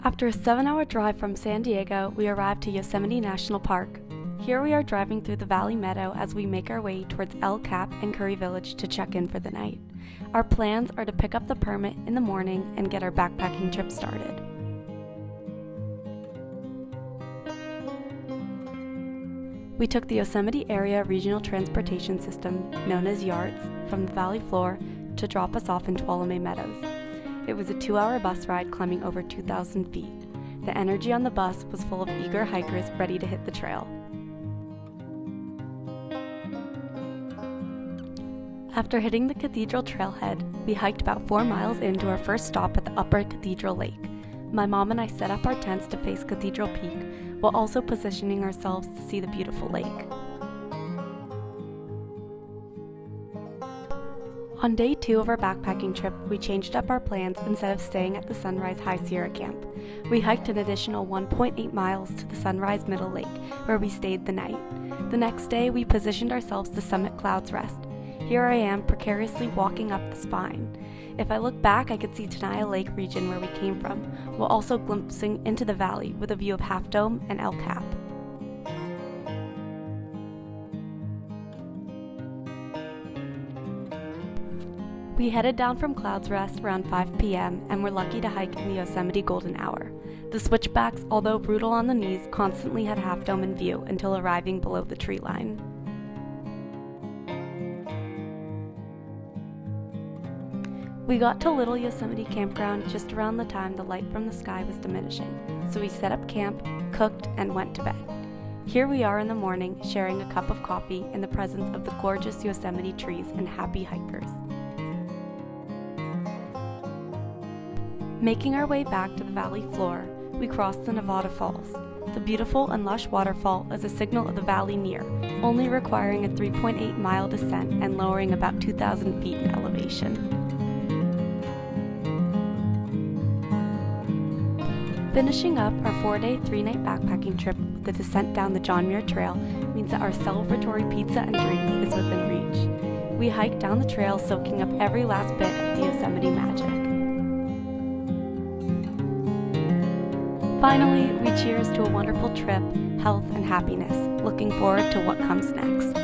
After a 7-hour drive from San Diego, we arrived to Yosemite National Park. Here we are driving through the Valley Meadow as we make our way towards El Cap and Curry Village to check in for the night. Our plans are to pick up the permit in the morning and get our backpacking trip started. We took the Yosemite Area Regional Transportation System, known as YARTS, from the valley floor to drop us off in Tuolumne Meadows. It was a 2-hour bus ride climbing over 2,000 feet. The energy on the bus was full of eager hikers ready to hit the trail. After hitting the Cathedral trailhead, we hiked about 4 miles into our first stop at the Upper Cathedral Lake. My mom and I set up our tents to face Cathedral Peak, while also positioning ourselves to see the beautiful lake. On day 2 of our backpacking trip, we changed up our plans instead of staying at the Sunrise High Sierra camp. We hiked an additional 1.8 miles to the Sunrise Middle Lake, where we stayed the night. The next day, we positioned ourselves to summit Clouds Rest. Here I am, precariously walking up the spine. If I look back, I could see Tenaya Lake region where we came from, while also glimpsing into the valley with a view of Half Dome and El Cap. We headed down from Clouds Rest around 5 p.m. and were lucky to hike in the Yosemite Golden Hour. The switchbacks, although brutal on the knees, constantly had Half Dome in view until arriving below the tree line. We got to Little Yosemite Campground just around the time the light from the sky was diminishing, so we set up camp, cooked, and went to bed. Here we are in the morning, sharing a cup of coffee in the presence of the gorgeous Yosemite trees and happy hikers. Making our way back to the valley floor, we crossed the Nevada Falls. The beautiful and lush waterfall is a signal of the valley near, only requiring a 3.8-mile descent and lowering about 2,000 feet in elevation. Finishing up our 4-day, 3-night backpacking trip with the descent down the John Muir Trail means that our celebratory pizza and drinks is within reach. We hiked down the trail, soaking up every last bit of the Yosemite magic. Finally, we cheers to a wonderful trip, health, and happiness, looking forward to what comes next.